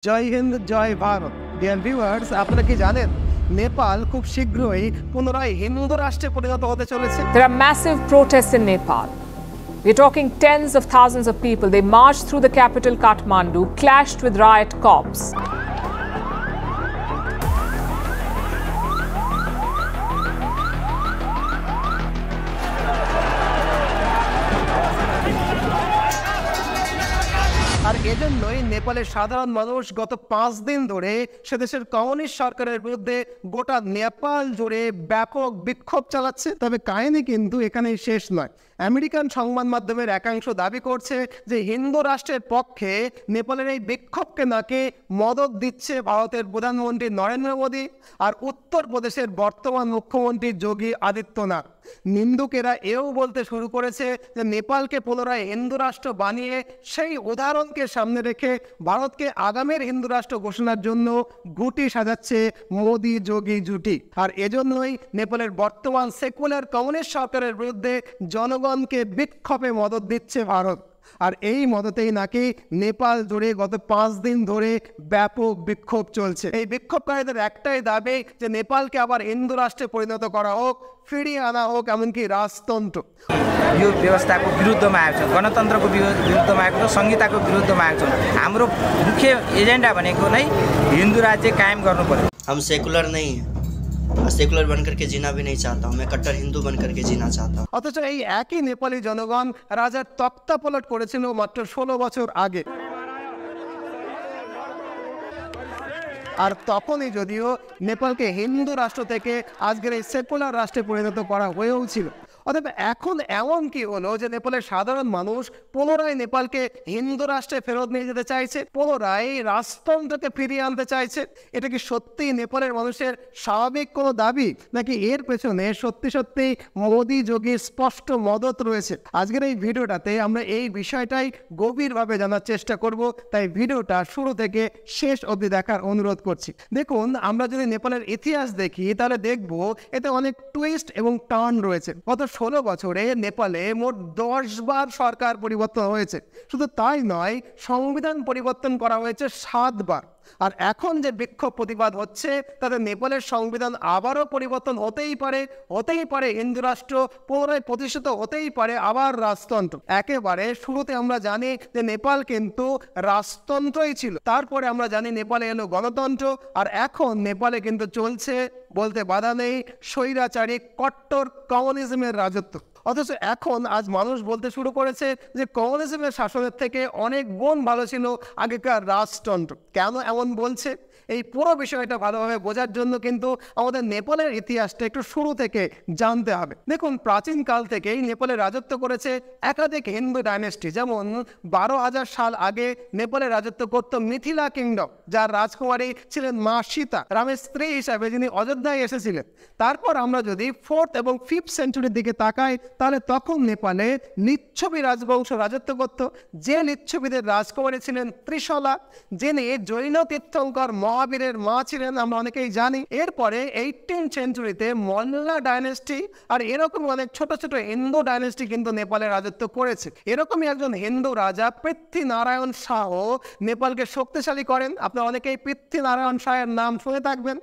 জয় হিন্দ, জয় Bharat. Dear viewers, আপনারা কি জানেন নেপাল খুব শীঘ্রই পুনরায় হিন্দু রাষ্ট্রে পরিণত হতে চলেছে? There are massive protests in Nepal. We're talking tens of thousands of people. They marched through the capital Kathmandu, clashed with riot cops. আর এজন্যই নেপালের সাধারণ মানুষ গত 5 দিন ধরে সে দেশের কমিউনিস্ট সরকারের বিরুদ্ধে গোটা নেপাল জুড়ে ব্যাপক বিক্ষোভ চালাচ্ছে। তবে কাহিনী কিন্তু এখানেই শেষ নয়। আমেরিকান সংবাদ মাধ্যমের একাংশ দাবি করছে যে হিন্দু রাষ্ট্রের পক্ষে নেপালের এই বিক্ষোভকে নাকি মদত দিচ্ছে ভারতের প্রধানমন্ত্রী নরেন্দ্র মোদী আর উত্তরপ্রদেশের বর্তমান মুখ্যমন্ত্রী যোগী আদিত্যনাথ। নিন্দুকেরা এও বলতে শুরু করেছে যে নেপালকে পুনরায় হিন্দু রাষ্ট্র বানিয়ে সেই উদাহরণকে সামনে রেখে ভারতকে আগামীর হিন্দু রাষ্ট্র ঘোষণার জন্য গুটি সাজাচ্ছে মোদী যোগী জুটি। আর এজন্যই নেপালের বর্তমান সেকুলার কমিউনিস্ট সরকারের বিরুদ্ধে জনগণকে বিক্ষোভে মদত দিচ্ছে ভারত। আর এই মদতেই নাকি নেপাল জুড়ে গত 5 দিন ধরে ব্যাপক বিক্ষোভ চলছে। এই বিক্ষোভকারীদের একটাই দাবি যে नेपालকে আবার हिन्दू राष्ट्रे परिणत करा होक, फिरिए आना होक, एमनकि राजतन्त्र। यो व्यवस्थाको विरुद्धमा आएको छ, गणतन्त्रको विरुद्धमा आएको छ, संहिताको विरुद्धमा आएको छ। हाम्रो मुख्य एजेन्डा भनेको नै हिन्दू राज्य कायम गर्नु पर्यो। हम सेकुलर नहीं हैं, सेकुलर बनकर के जीना भी नहीं चाहता हूँ, मैं कट्टर हिंदू बनकर के जीना चाहता हूँ। অথচ এই একই নেপালি জনগণ রাজার তক্তাপলট করেছিল মাত্র 16 বছর আগে। আর তখনই যদিও নেপালকে হিন্দু রাষ্ট্র থেকে আজকের এই সেকুলার রাষ্ট্রে পরিণত করা হয়েও ছিল। অতএব এখন এমন কি হলো যে নেপালের সাধারণ মানুষ পুনরায় নেপালকে হিন্দু রাষ্ট্রে ফেরত নিয়ে যেতে চাইছে, পুনরায় রাজতন্ত্রকে ফিরিয়ে আনতে চাইছে? এটা কি সত্যি নেপালের মানুষের স্বাভাবিক কোনো দাবি, নাকি এর পেছনে সত্যি সত্যি মোদী যোগীর স্পষ্ট মদত রয়েছে? আজকের এই ভিডিওটাতে আমরা এই বিষয়টাই গভীরভাবে জানার চেষ্টা করব, তাই ভিডিওটা শুরু থেকে শেষ অবধি দেখার অনুরোধ করছি। দেখুন, আমরা যদি নেপালের ইতিহাস দেখি তাহলে দেখব এতে অনেক টুইস্ট এবং টার্ন রয়েছে। গত 16 বছরে নেপালে মোট 10 বার সরকার পরিবর্তন হয়েছে। শুধু তাই নয়, সংবিধান পরিবর্তন করা হয়েছে 7 বার। আর এখন যে বিক্ষোভ প্রতিবাদ হচ্ছে তাতে নেপালের সংবিধান আবারও পরিবর্তন হতেই পারে হিন্দু রাষ্ট্র পুনরায় প্রতিষ্ঠিত হতেই পারে আবার রাজতন্ত্র। একেবারে শুরুতে আমরা জানি যে নেপাল কিন্তু রাজতন্ত্রই ছিল, তারপরে আমরা জানি নেপালে এলো গণতন্ত্র, আর এখন নেপালে কিন্তু চলছে, বলতে বাধা নেই, স্বৈরাচারী কট্টর কমিউনিজমের রাজত্ব। অথচ এখন আজ মানুষ বলতে শুরু করেছে যে কমিউনিজমের শাসনের থেকে অনেক গুণ ভালো ছিল আগেকার রাজতন্ত্র। কেন এমন বলছে? এই পুরো বিষয়টা ভালোভাবে বোঝার জন্য কিন্তু আমাদের নেপালের ইতিহাসটা একটু শুরু থেকে জানতে হবে। দেখুন, প্রাচীনকাল থেকেই নেপালে রাজত্ব করেছে একাধিক হিন্দু ডাইনেস্টি। যেমন 12,000 সাল আগে নেপালে রাজত্ব করত মিথিলা কিংডম, যার রাজকুমারী ছিলেন মা সীতা, রামের স্ত্রী হিসাবে যিনি অযোধ্যায় এসেছিলেন। তারপর আমরা যদি 4th এবং 5th সেঞ্চুরির দিকে তাকাই তাহলে তখন নেপালে লিচ্ছবি রাজবংশ রাজত্ব করত। যে লিচ্ছবিদের রাজকুমারী ছিলেন ত্রিশলা, যিনি জৈন তীর্থঙ্কর মহাবীরের মা ছিলেন, আমরা অনেকেই জানি। এরপরে 18th সেঞ্চুরিতে মল্লা ডাইনেস্টি আর এরকম অনেক ছোট ছোট হিন্দু ডাইনেস্টি কিন্তু নেপালে রাজত্ব করেছে। এরকমই একজন হিন্দু রাজা পৃথ্বীনারায়ণ শাহ নেপালকে শক্তিশালী করেন। আপনারা অনেকেই পৃথ্বীনারায়ণ শাহের নাম শুনে থাকবেন।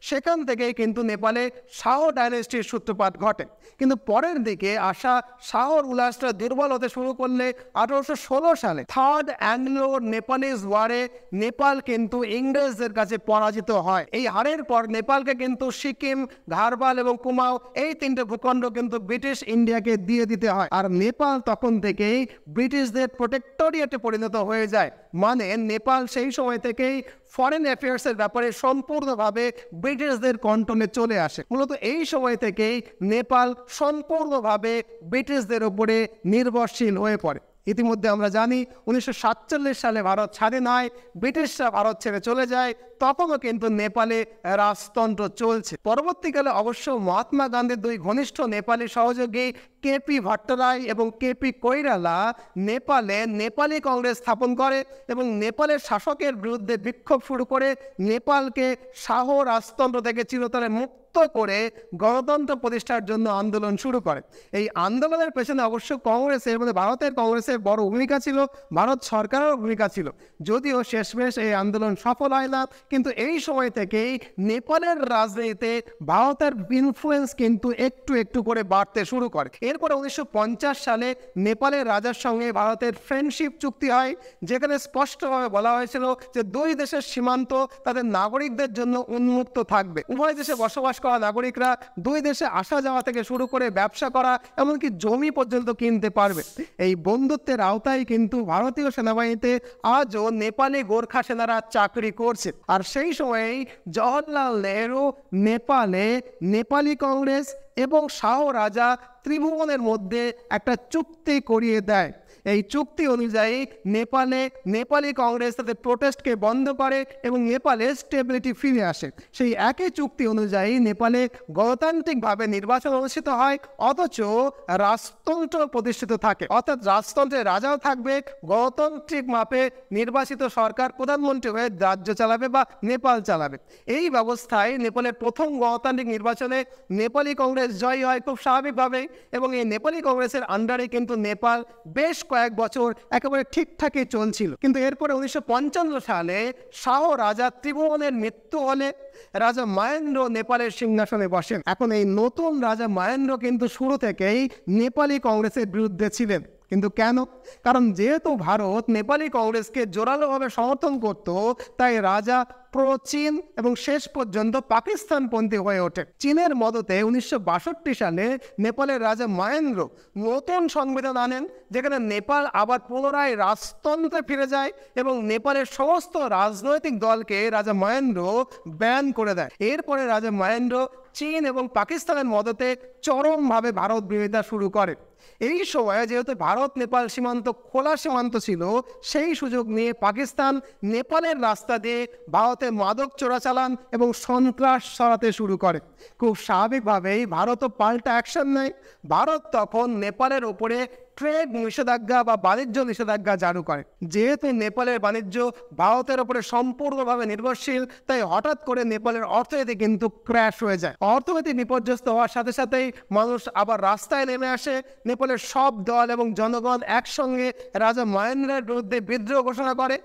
সেখান থেকেই কিন্তু নেপালে শাহ ডাইনেস্টির সূত্রপাত ঘটে। কিন্তু পরের দিকে আসা শাহর উল্লাসটা দুর্বল হতে শুরু করলে 1816 সালে থার্ড অ্যাংলো নেপালিজ ওয়ারে নেপাল কিন্তু ইংরেজদের কাছে পরাজিত হয়। এই হারের পর নেপালকে কিন্তু সিকিম, ঘারবাল এবং কুমাও এই 3টে ভূখণ্ড কিন্তু ব্রিটিশ ইন্ডিয়াকে দিয়ে দিতে হয়। আর নেপাল তখন থেকেই ব্রিটিশদের প্রোটেক্টরিয়েটে পরিণত হয়ে যায়। মানে নেপাল সেই সময় থেকেই ফরেন অ্যাফেয়ার্সের ব্যাপারে সম্পূর্ণভাবে ব্রিটিশদের কন্ট্রোলে চলে আসে। মূলত এই সময় থেকেই নেপাল সম্পূর্ণভাবে ব্রিটিশদের উপরে নির্ভরশীল হয়ে পড়ে। ইতিমধ্যে আমরা জানি 1947 সালে ভারত স্বাধীন হয়, ব্রিটিশরা ভারত ছেড়ে চলে যায়, তখনও কিন্তু নেপালে রাজতন্ত্র চলছে। পরবর্তীকালে অবশ্য মহাত্মা গান্ধীর 2 ঘনিষ্ঠ নেপালি সহযোগী কেপি ভট্টরায় এবং কেপি কৈরালা নেপালে নেপালি কংগ্রেস স্থাপন করে এবং নেপালের শাসকের বিরুদ্ধে বিক্ষোভ শুরু করে নেপালকে শাহ রাজতন্ত্র থেকে চিরতরে মুক্ত মুক্ত করে গণতন্ত্র প্রতিষ্ঠার জন্য আন্দোলন শুরু করে। এই আন্দোলনের পেছনে অবশ্য কংগ্রেসের মানে ভারতের কংগ্রেসের বড় ভূমিকা ছিল, ভারত সরকারেরও ভূমিকা ছিল, যদিও শেষমেশ এই আন্দোলন সফল হয় না। কিন্তু এই সময় থেকেই নেপালের রাজনীতিতে ভারতের ইনফ্লুয়েন্স কিন্তু একটু একটু করে বাড়তে শুরু করে। এরপরে 1950 সালে নেপালের রাজার সঙ্গে ভারতের ফ্রেন্ডশিপ চুক্তি হয়, যেখানে স্পষ্টভাবে বলা হয়েছিল যে দুই দেশের সীমান্ত তাদের নাগরিকদের জন্য উন্মুক্ত থাকবে। উভয় দেশে বসবাস করা নাগরিকরা দুই দেশে আসা যাওয়া থেকে শুরু করে ব্যবসা করা এমনকি জমি পর্যন্ত কিনতে পারবে। এই বন্ধুত্বের আওতায় কিন্তু ভারতীয় সেনাবাহিনীতে আজও নেপালি গোর্খা সেনারা চাকরি করছে। আর সেই সময়েই জওহরলাল নেহরু নেপালে নেপালি কংগ্রেস এবং শাহ রাজা ত্রিভুবনের মধ্যে একটা চুক্তি করিয়ে দেয়। এই চুক্তি অনুযায়ী নেপালি কংগ্রেস তাদের প্রোটেস্টকে বন্ধ করে এবং নেপালে স্টেবিলিটি ফিরে আসে। সেই একই চুক্তি অনুযায়ী নেপালে গণতান্ত্রিকভাবে নির্বাচন অনুষ্ঠিত হয়, অথচ রাজতন্ত্র প্রতিষ্ঠিত থাকে। অর্থাৎ রাজতন্ত্রের রাজাও থাকবে, গণতান্ত্রিক মাপে নির্বাচিত সরকার প্রধানমন্ত্রী হয়ে রাজ্য চালাবে বা নেপাল চালাবে। এই ব্যবস্থায় নেপালের প্রথম গণতান্ত্রিক নির্বাচনে নেপালি কংগ্রেস জয়ী হয় খুব স্বাভাবিকভাবে, এবং এই নেপালি কংগ্রেসের আন্ডারে কিন্তু নেপাল বেশ কয়েক বছর একেবারে ঠিকঠাকই চলছিল। কিন্তু এরপরে 1955 সালে শাহ রাজা ত্রিভুবনের মৃত্যু হলে রাজা মহেন্দ্র নেপালের সিংহাসনে বসেন। এখন এই নতুন রাজা মহেন্দ্র কিন্তু শুরু থেকেই নেপালি কংগ্রেসের বিরুদ্ধে ছিলেন। কিন্তু কেন? কারণ যেহেতু ভারত নেপালি কংগ্রেসকে জোরালোভাবে সমর্থন করত, তাই রাজা প্রো চীন এবং শেষ পর্যন্ত পাকিস্তানপন্থী হয়ে ওঠে। চীনের মদতে 1962 সালে নেপালের রাজা মহেন্দ্র নতুন সংবিধান আনেন, যেখানে নেপাল আবার পুনরায় রাজতন্ত্রে ফিরে যায় এবং নেপালের সমস্ত রাজনৈতিক দলকে রাজা মহেন্দ্র ব্যান করে দেয়। এরপরে রাজা মহেন্দ্র চীন এবং পাকিস্তানের মদতে চরমভাবে ভারত বিরোধিতা শুরু করে। এই সময়ে যেহেতু ভারত নেপাল সীমান্ত খোলা সীমান্ত ছিল, সেই সুযোগ নিয়ে পাকিস্তান নেপালের রাস্তা দিয়ে ভারতে মাদক চোরাচালান এবং সন্ত্রাস ছড়াতে শুরু করে। খুব স্বাভাবিকভাবেই ভারতও পাল্টা অ্যাকশন নেয়। ভারত তখন নেপালের ওপরে ট্রেড নিষেধাজ্ঞা বা বাণিজ্য নিষেধাজ্ঞা জারি করে। যেহেতু নেপালের বাণিজ্য ভারতের ওপরে সম্পূর্ণভাবে নির্ভরশীল, তাই হঠাৎ করে নেপালের অর্থনীতি কিন্তু ক্র্যাশ হয়ে যায়। অর্থনীতি বিপর্যস্ত হওয়ার সাথে সাথেই মানুষ আবার রাস্তায় নেমে আসে। নেপালের সব দল এবং জনগণ একসঙ্গে রাজা মহেন্দ্রের বিরুদ্ধে বিদ্রোহ ঘোষণা করে।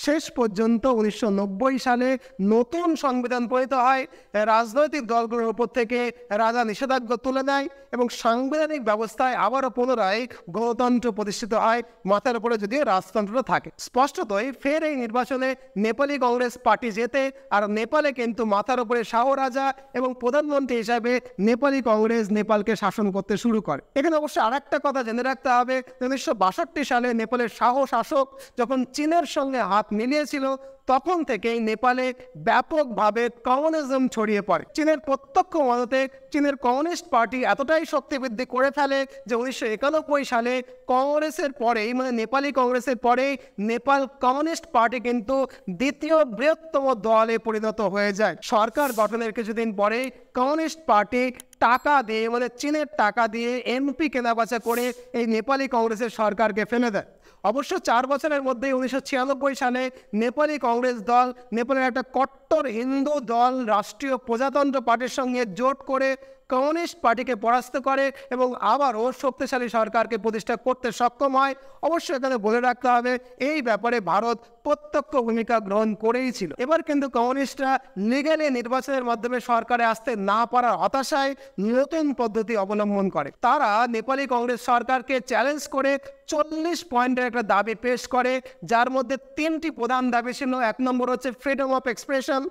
শেষ পর্যন্ত 1990 সালে নতুন সংবিধান প্রণীত হয়। রাজনৈতিক দলগুলোর উপর থেকে রাজা নিষেধাজ্ঞা তুলে নেয় এবং সাংবিধানিক ব্যবস্থায় আবারও পুনরায় গণতন্ত্র প্রতিষ্ঠিত হয়, মাথার উপরে যদিও রাজতন্ত্র থাকে। স্পষ্টতই ফের এই নির্বাচনে নেপালি কংগ্রেস পার্টি জেতে, আর নেপালে কিন্তু মাথার উপরে শাহ রাজা এবং প্রধানমন্ত্রী হিসাবে নেপালি কংগ্রেস নেপালকে শাসন করতে শুরু করে। এখানে অবশ্য আরেকটা কথা জেনে রাখতে হবে, 1962 সালে নেপালের শাহ শাসক যখন চীনের সঙ্গে হাত মিলিয়েছিল, তখন থেকেই নেপালে ব্যাপকভাবে কমিউনিজম ছড়িয়ে পড়ে। চীনের প্রত্যক্ষ মদতে চীনের কমিউনিস্ট পার্টি এতটাই শক্তি বৃদ্ধি করে ফেলে যে 1991 সালে কংগ্রেসের পরেই মানে নেপালি কংগ্রেসের পরেই নেপাল কমিউনিস্ট পার্টি কিন্তু দ্বিতীয় বৃহত্তম দলে পরিণত হয়ে যায়। সরকার গঠনের কিছুদিন পরেই কমিউনিস্ট পার্টি টাকা দিয়ে মানে চীনের টাকা দিয়ে এমপি কেনাবেচা করে এই নেপালি কংগ্রেসের সরকারকে ফেলে দেয়। অবশ্য 4 বছরের মধ্যেই 1996 সালে নেপালি কংগ্রেস দল নেপালের একটা কট্টর হিন্দু দল রাষ্ট্রীয় প্রজাতন্ত্র পার্টির সঙ্গে জোট করে কমিউনিস্ট পার্টিকে পরাস্ত করে এবং আবারও শক্তিশালী সরকারকে প্রতিষ্ঠা করতে সক্ষম হয়। অবশ্য এখানে বলে রাখতে হবে, এই ব্যাপারে ভারত প্রত্যক্ষ ভূমিকা গ্রহণ করেই ছিল। এবার কিন্তু কমিউনিস্টরা লিগ্যালি নির্বাচনের মাধ্যমে সরকারে আসতে না পারার হতাশায় নতুন পদ্ধতি অবলম্বন করে। তারা নেপালি কংগ্রেস সরকারকে চ্যালেঞ্জ করে 40 পয়েন্টের একটা দাবি পেশ করে, যার মধ্যে 3টি প্রধান দাবি ছিল। 1 নম্বর হচ্ছে ফ্রিডম অফ এক্সপ্রেশন,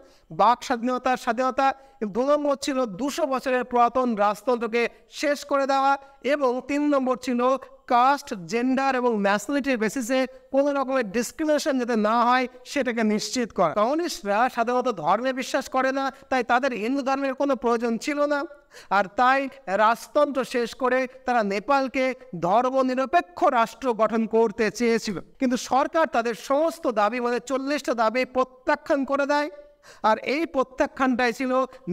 বাক স্বাধীনতার স্বাধীনতা। 2 নম্বর ছিল 200 বছরের পুরাতন রাজতন্ত্রকে শেষ করে দেওয়া, এবং 3 নম্বর ছিল কাস্ট, জেন্ডার এবং ন্যাশনালিটির বেসিসে কোনো রকমের ডিসক্রিমিনেশন যাতে না হয় সেটাকে নিশ্চিত করা। কমিউনিস্টরা সাধারণত ধর্মে বিশ্বাস করে না, তাই তাদের হিন্দু ধর্মের কোনো প্রয়োজন ছিল না, আর তাই রাজতন্ত্র শেষ করে তারা নেপালকে ধর্মনিরপেক্ষ রাষ্ট্র গঠন করতে চেয়েছিল। কিন্তু সরকার তাদের সমস্ত দাবি মানে 40টা দাবি প্রত্যাখ্যান করে দেয়। আর এই প্রত্যাখ্যানটাই ছিল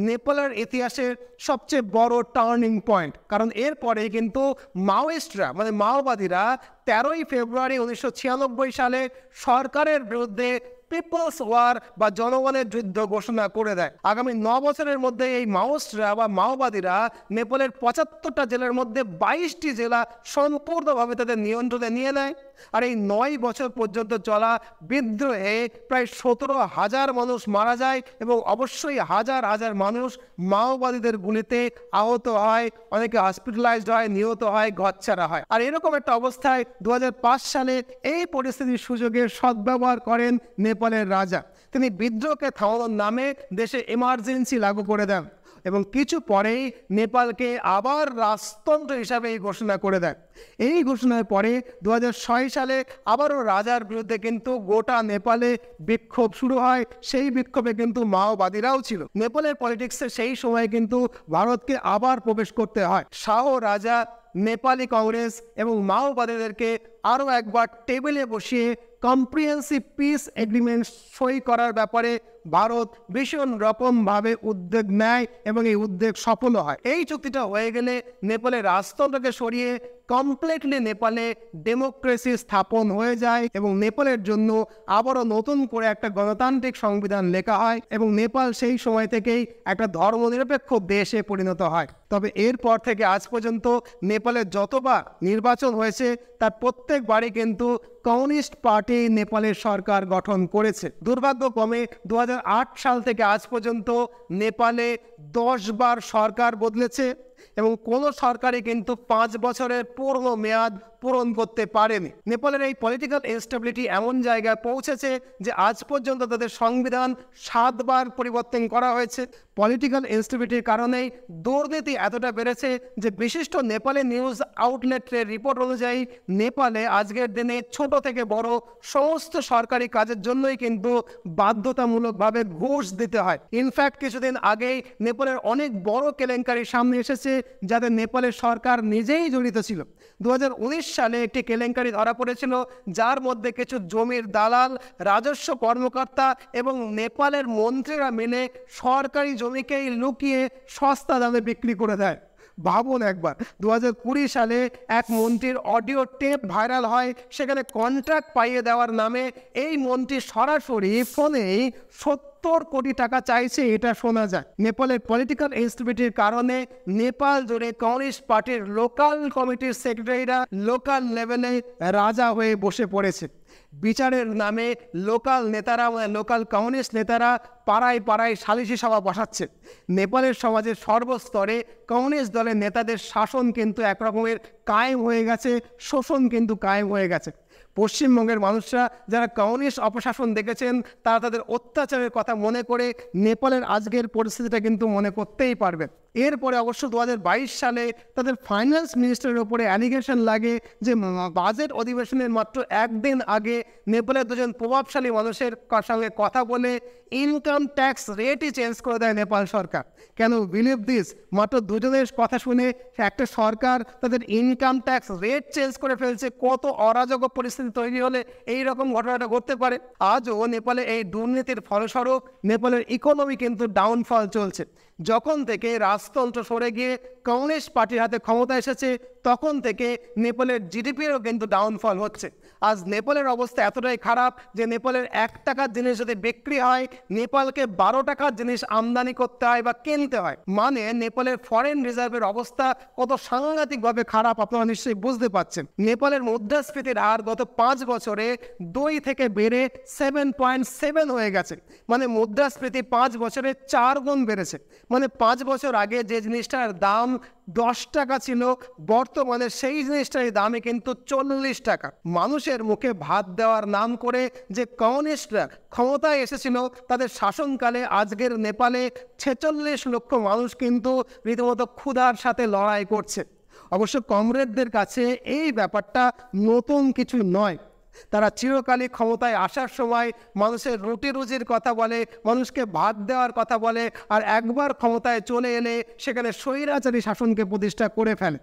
নেপালের ইতিহাসের সবচেয়ে বড় টার্নিং পয়েন্ট, কারণ এরপরে কিন্তু মাওয়িস্টরা মানে মাওবাদীরা 13ই ফেব্রুয়ারি 1996 সালে সরকারের বিরুদ্ধে পিপলস ওয়ার বা জনগণের যুদ্ধ ঘোষণা করে দেয়। আগামী 9 বছরের মধ্যে এই মাওস্টরা বা মাওবাদীরা নেপালের 75টা জেলার মধ্যে 22টি জেলা সম্পূর্ণভাবে তাদের নিয়ন্ত্রণে নিয়ে নেয়। আর এই 9 বছর পর্যন্ত চলা বিদ্রোহে প্রায় 17,000 মানুষ মারা যায় এবং অবশ্যই হাজার হাজার মানুষ মাওবাদীদের গুলিতে আহত হয়, অনেকে হসপিটালাইজড হয়, নিহত হয়, ঘরছাড়া হয়। আর এরকম একটা অবস্থায় 2005 সালে এই পরিস্থিতির সুযোগের সদ্ব্যবহার করেন নেপালের রাজা। তিনি বিদ্রোহকে থামানোর নামে দেশে এমার্জেন্সি লাগু করে দেন এবং কিছু পরেই নেপালকে আবার রাজতন্ত্র হিসাবে এই ঘোষণা করে দেয়। এই ঘোষণার পরে 2006 সালে আবারও রাজার বিরুদ্ধে কিন্তু গোটা নেপালে বিক্ষোভ শুরু হয়। সেই বিক্ষোভে কিন্তু মাওবাদীরাও ছিল। নেপালের পলিটিক্সে সেই সময় কিন্তু ভারতকে আবার প্রবেশ করতে হয়। শাহ রাজা, নেপালি কংগ্রেস এবং মাওবাদীদেরকে আরও একবার টেবিলে বসিয়ে কম্প্রিহেন্সিভ পিস এগ্রিমেন্ট সই করার ব্যাপারে ভারত ভীষণ রকমভাবে উদ্যোগ নেয় এবং এই উদ্যোগ সফল হয়। এই চুক্তিটা হয়ে গেলে নেপালের রাজতন্ত্রকে সরিয়ে কমপ্লিটলি নেপালে ডেমোক্রেসি স্থাপন হয়ে যায় এবং নেপালের জন্য আবারও নতুন করে একটা গণতান্ত্রিক সংবিধান লেখা হয় এবং নেপাল সেই সময় থেকেই একটা ধর্মনিরপেক্ষ দেশে পরিণত হয়। তবে এরপর থেকে আজ পর্যন্ত নেপালে যতবার নির্বাচন হয়েছে তার প্রত্যেকবারই কিন্তু কমিউনিস্ট পার্টি নেপালের সরকার গঠন করেছে। দুর্ভাগ্যক্রমে 2008 সাল থেকে আজ পর্যন্ত নেপালে 10 বার সরকার বদলেছে এবং কোনো সরকারই কিন্তু 5 বছরের পূর্ণ মেয়াদ পূরণ করতে পারেনি। নেপালের এই পলিটিক্যাল ইনস্টেবিলিটি এমন জায়গায় পৌঁছেছে যে আজ পর্যন্ত তাদের সংবিধান 7 বার পরিবর্তন করা হয়েছে। পলিটিক্যাল ইনস্টেবিলিটির কারণেই দুর্নীতি এতটা বেড়েছে যে বিশিষ্ট নেপালি নিউজ আউটলেটের রিপোর্ট অনুযায়ী নেপালে আজকের দিনে ছোট থেকে বড় সমস্ত সরকারি কাজের জন্যই কিন্তু বাধ্যতামূলকভাবে ঘুষ দিতে হয়। ইনফ্যাক্ট কিছুদিন আগেই নেপালের অনেক বড় কেলেঙ্কারি সামনে এসেছে যাতে নেপালের সরকার নিজেই জড়িত ছিল। 2019 সালে একটি কেলেঙ্কারি ধরা পড়েছিল যার মধ্যে কিছু জমির দালাল, রাজস্ব কর্মকর্তা এবং নেপালের মন্ত্রীরা মিলে সরকারি জমিকেই লুকিয়ে সস্তা দামে বিক্রি করে দেয়। ভাবুন একবার, 2020 সালে এক মন্ত্রীর অডিও টেপ ভাইরাল হয়, সেখানে কন্ট্রাক্ট পাইয়ে দেওয়ার নামে এই মন্ত্রী সরাসরি ফোনেই 70 কোটি টাকা চাইছে, এটা শোনা যায়। নেপালের পলিটিক্যাল ইনস্টেবিলিটির কারণে নেপাল জুড়ে কমিউনিস্ট পার্টির লোকাল কমিটির সেক্রেটারিরা লোকাল লেভেলে রাজা হয়ে বসে পড়েছে। বিচারের নামে লোকাল নেতারা লোকাল কমিউনিস্ট নেতারা পাড়ায় পাড়ায় সালিশি সভা বসাচ্ছে। নেপালের সমাজের সর্বস্তরে কমিউনিস্ট দলের নেতাদের শাসন কিন্তু একরকমের কায়েম হয়ে গেছে, শোষণ কিন্তু কায়েম হয়ে গেছে। পশ্চিমবঙ্গের মানুষরা যারা কমিউনিস্ট অপশাসন দেখেছেন তারা তাদের অত্যাচারের কথা মনে করে নেপালের আজকের পরিস্থিতিটা কিন্তু মনে করতেই পারবেন। এরপরে অবশ্য 2022 সালে তাদের ফাইন্যান্স মিনিস্টারের ওপরে অ্যালিগেশন লাগে যে বাজেট অধিবেশনের মাত্র একদিন আগে নেপালের দুজন প্রভাবশালী মানুষের সঙ্গে কথা বলে ইনকাম ট্যাক্স রেটই চেঞ্জ করে দেয় নেপাল সরকার। কেন বিলিভ দিস, মাত্র দুজনের কথা শুনে একটা সরকার তাদের ইনকাম ট্যাক্স রেট চেঞ্জ করে ফেলছে। কত অরাজক পরিস্থিতি তৈরি হলে এই রকম ঘটনাটা ঘটতে পারে। আজও নেপালে এই দুর্নীতির ফলস্বরূপ নেপালের ইকোনমি কিন্তু ডাউনফল চলছে। যখন থেকে রাজতন্ত্র সরে গিয়ে কমিউনিস্ট পার্টির হাতে ক্ষমতা এসেছে তখন থেকে নেপালের জিডিপিরও কিন্তু ডাউনফল হচ্ছে। আজ নেপালের অবস্থা এতটাই খারাপ যে নেপালের 1 টাকার জিনিস যদি বিক্রি হয় নেপালকে 12 টাকার জিনিস আমদানি করতে হয় বা কিনতে হয়। মানে নেপালের ফরেন রিজার্ভের অবস্থা কত সাংঘাতিকভাবে খারাপ আপনারা নিশ্চয়ই বুঝতে পারছেন। নেপালের মুদ্রাস্ফীতির হার গত 5 বছরে 2 থেকে বেড়ে 7.7 হয়ে গেছে। মানে মুদ্রাস্ফীতি 5 বছরে 4 গুণ বেড়েছে। মানে 5 বছর আগে যে জিনিসটার দাম 10 টাকা ছিল বর্তমানে সেই জিনিসটার দামে কিন্তু 40 টাকা। মানুষের মুখে ভাত দেওয়ার নাম করে যে কমিউনিস্টরা ক্ষমতায় এসেছিল তাদের শাসনকালে আজকের নেপালে 46 লক্ষ মানুষ কিন্তু রীতিমতো ক্ষুধার সাথে লড়াই করছে। অবশ্য কমরেডদের কাছে এই ব্যাপারটা নতুন কিছু নয়। তারা চিরকালই ক্ষমতায় আসার সময় মানুষের রুটি রুজির কথা বলে, মানুষকে ভাত দেওয়ার কথা বলে, আর একবার ক্ষমতায় চলে এলে সেখানে স্বৈরাচারী শাসনকে প্রতিষ্ঠা করে ফেলে।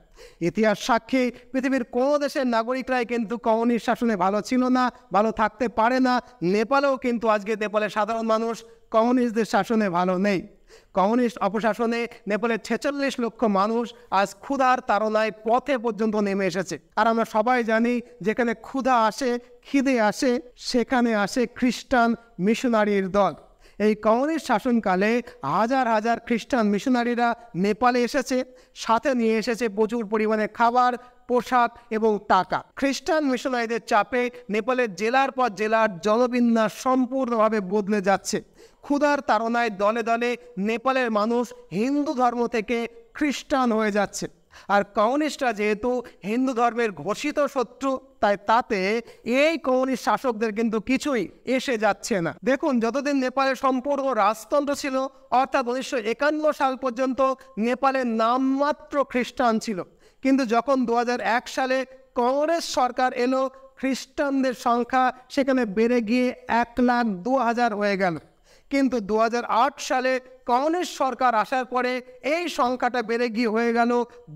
ইতিহাস সাক্ষী পৃথিবীর কোনো দেশের নাগরিকরাই কিন্তু কমিউনিস্ট শাসনে ভালো ছিল না, ভালো থাকতে পারে না। নেপালেও কিন্তু আজকে নেপালের সাধারণ মানুষ কমিউনিস্টদের শাসনে ভালো নেই। কমিউনিস্ট অপশাসনে নেপালের 46 লক্ষ মানুষ আজ ক্ষুধার তাড়নায় পথে পর্যন্ত নেমে এসেছে। আর আমরা সবাই জানি যেখানে ক্ষুধা আসে, খিদে আসে, সেখানে আসে খ্রিস্টান মিশনারির দল। এই কমিউনিস্ট শাসনকালে হাজার হাজার খ্রিস্টান মিশনারিরা নেপালে এসেছে, সাথে নিয়ে এসেছে প্রচুর পরিমাণে খাবার, পোশাক এবং টাকা। খ্রিস্টান মিশনারিদের চাপে নেপালের জেলার পর জেলার জনবিন্যাস সম্পূর্ণভাবে বদলে যাচ্ছে। ক্ষুধার তাড়নায় দলে দলে নেপালের মানুষ হিন্দু ধর্ম থেকে খ্রিস্টান হয়ে যাচ্ছে। আর কমিউনিস্টরা যেহেতু হিন্দু ধর্মের ঘোষিত শত্রু, তাই তাতে এই কমিউনিস্ট শাসকদের কিন্তু কিছুই এসে যাচ্ছে না। দেখুন, যতদিন নেপালের সম্পূর্ণ রাজতন্ত্র ছিল, অর্থাৎ 1951 সাল পর্যন্ত নেপালের নামমাত্র খ্রিস্টান ছিল। কিন্তু যখন 2001 সালে কংগ্রেস সরকার এলো, খ্রিস্টানদের সংখ্যা সেখানে বেড়ে গিয়ে 1,02,000 হয়ে গেল। কিন্তু 2008 সালে কমিউনিস্ট সরকার আসার পরে এই সংখ্যাটা বেড়ে গিয়ে হয়ে গেল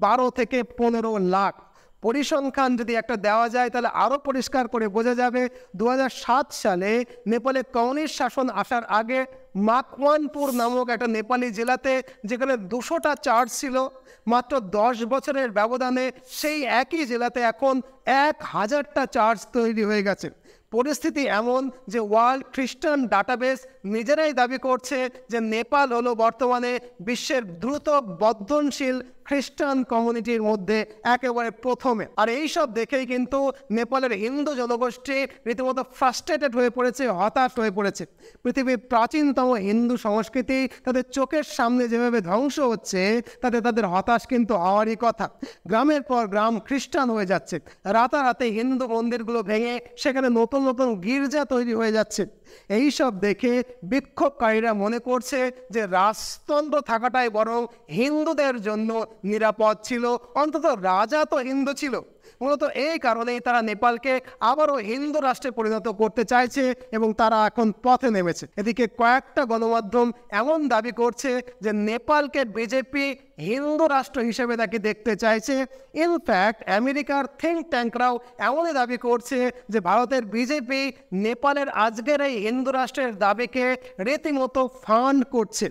12 থেকে 15 লাখ। পরিসংখ্যান যদি একটা দেওয়া যায় তাহলে আরও পরিষ্কার করে বোঝা যাবে 2007 সালে নেপালে কমিউনিস্ট শাসন আসার আগে মাকওয়ানপুর নামক একটা নেপালি জেলাতে, যেখানে 200টা চার্চ ছিল, মাত্র 10 বছরের ব্যবধানে সেই একই জেলাতে এখন 1000টা চার্চ তৈরি হয়ে গেছে। পরিস্থিতি এমন যে ওয়ার্ল্ড খ্রিস্টান ডাটাবেস নিজেরাই দাবি করছে যে নেপাল হলো বর্তমানে বিশ্বের দ্রুত বর্ধনশীল খ্রিস্টান কমিউনিটির মধ্যে একেবারে প্রথমে। আর এইসব দেখেই কিন্তু নেপালের হিন্দু জনগোষ্ঠী রীতিমতো ফ্রাস্ট্রেটেড হয়ে পড়েছে, হতাশ হয়ে পড়েছে। পৃথিবীর প্রাচীনতম হিন্দু সংস্কৃতি তাদের চোখের সামনে যেভাবে ধ্বংস হচ্ছে, তাতে তাদের হতাশ কিন্তু হওয়ারই কথা। গ্রামের পর গ্রাম খ্রিস্টান হয়ে যাচ্ছে, রাতারাতি হিন্দু মন্দিরগুলো ভেঙে সেখানে নতুন নতুন গির্জা তৈরি হয়ে যাচ্ছে। এইসব দেখে বিক্ষোভকারীরা মনে করছে যে রাজতন্ত্র থাকাটাই বরং হিন্দুদের জন্য নিরাপদ ছিল, অন্তত রাজা তো হিন্দু ছিল। মূলত এই কারণেই তারা নেপালকে আবারও হিন্দু রাষ্ট্রে পরিণত করতে চাইছে এবং তারা এখন পথে নেমেছে। এদিকে কয়েকটা গণমাধ্যম এমন দাবি করছে যে নেপালকে বিজেপি হিন্দু রাষ্ট্র হিসেবে তাকে দেখতে চাইছে। ইনফ্যাক্ট আমেরিকার থিঙ্ক ট্যাঙ্করাও এমনই দাবি করছে যে ভারতের বিজেপি নেপালের আজকের এই হিন্দু রাষ্ট্রের দাবিকে রীতিমতো ফান্ড করছে।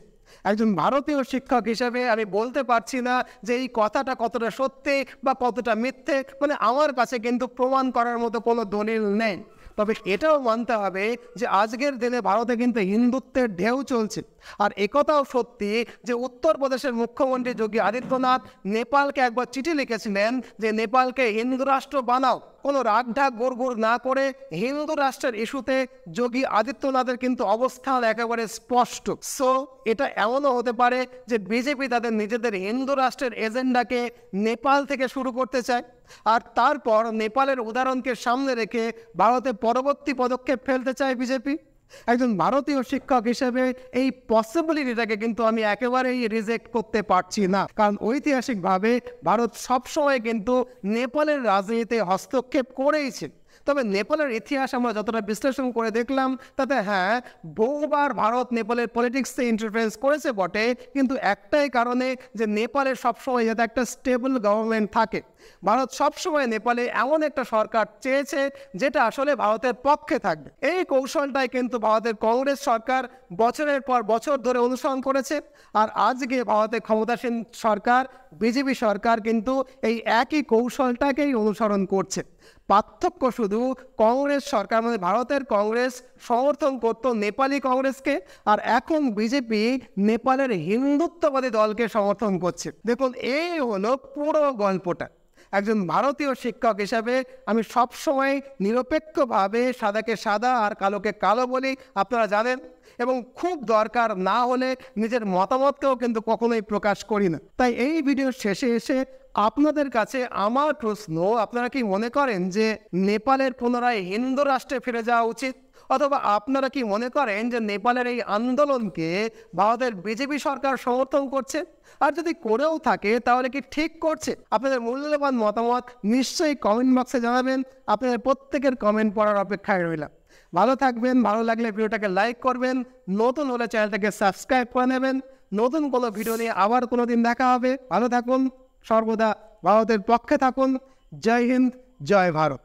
একজন ভারতীয় শিক্ষক হিসেবে আমি বলতে পারছি না যে এই কথাটা কতটা সত্যি বা কতটা মিথ্যে, মানে আমার কাছে কিন্তু প্রমাণ করার মতো কোনো দলিল নেই। তবে এটাও মানতে হবে যে আজকের দিনে ভারতে কিন্তু হিন্দুত্বের ঢেউ চলছে। আর একথাও সত্যি যে উত্তরপ্রদেশের মুখ্যমন্ত্রী যোগী আদিত্যনাথ নেপালকে একবার চিঠি লিখেছিলেন যে নেপালকে হিন্দু রাষ্ট্র বানাও। কোনো রাগঢাক গুড়গুড় না করে হিন্দু রাষ্ট্রের ইস্যুতে যোগী আদিত্যনাথের কিন্তু অবস্থান একেবারে স্পষ্ট। সো এটা এমনও হতে পারে যে বিজেপি তাদের নিজেদের হিন্দু রাষ্ট্রের এজেন্ডাকে নেপাল থেকে শুরু করতে চায়, আর তারপর নেপালের উদাহরণকে সামনে রেখে ভারতে পরবর্তী পদক্ষেপ ফেলতে চায় বিজেপি। একজন ভারতীয় শিক্ষক হিসেবে এই পসিবিলিটিটাকে কিন্তু আমি একেবারেই রিজেক্ট করতে পারছি না, কারণ ঐতিহাসিকভাবে ভারত সবসময় কিন্তু নেপালের রাজনীতিতে হস্তক্ষেপ করেইছে। তবে নেপালের ইতিহাস আমরা যতটা বিশ্লেষণ করে দেখলাম তাতে হ্যাঁ, বহুবার ভারত নেপালের পলিটিক্সে ইন্টারফারেন্স করেছে বটে, কিন্তু একটাই কারণে যে নেপালে সবসময় যাতে একটা স্টেবল গভর্নমেন্ট থাকে। ভারত সবসময় নেপালে এমন একটা সরকার চেয়েছে যেটা আসলে ভারতের পক্ষে থাকবে। এই কৌশলটাই কিন্তু ভারতের কংগ্রেস সরকার বছরের পর বছর ধরে অনুসরণ করেছে। আর আজকে ভারতের ক্ষমতাসীন সরকার বিজেপি সরকার কিন্তু এই একই কৌশলটাকেই অনুসরণ করছে। পার্থক্য শুধু কংগ্রেস সরকার, মানে ভারতের কংগ্রেস সমর্থন করত নেপালি কংগ্রেসকে, আর এখন বিজেপি নেপালের হিন্দুত্ববাদী দলকে সমর্থন করছে। দেখুন, এই হলো পুরো গল্পটা। একজন ভারতীয় শিক্ষক হিসাবে আমি সবসময় নিরপেক্ষভাবে সাদাকে সাদা আর কালোকে কালো বলি, আপনারা জানেন, এবং খুব দরকার না হলে নিজের মতামতকেও কিন্তু কখনোই প্রকাশ করি না। তাই এই ভিডিওর শেষে এসে আপনাদের কাছে আমার প্রশ্ন, আপনারা কি মনে করেন যে নেপালের পুনরায় হিন্দু রাষ্ট্রে ফিরে যাওয়া উচিত, অথবা আপনারা কি মনে করেন যে নেপালের এই আন্দোলনকে ভারতের বিজেপি সরকার সমর্থন করছে? আর যদি করেও থাকে তাহলে কি ঠিক করছে? আপনাদের মূল্যবান মতামত নিশ্চয়ই কমেন্ট বক্সে জানাবেন। আপনাদের প্রত্যেকের কমেন্ট পড়ার অপেক্ষায় রইলাম। ভালো থাকবেন, ভালো লাগলে ভিডিওটাকে লাইক করবেন, নতুন হলে চ্যানেলটাকে সাবস্ক্রাইব করে নেবেন। নতুন কোনো ভিডিও নিয়ে আবার কোনো দিন দেখা হবে। ভালো থাকুন, সর্বদা ভারতের পক্ষে থাকুন। জয় হিন্দ, জয় ভারত।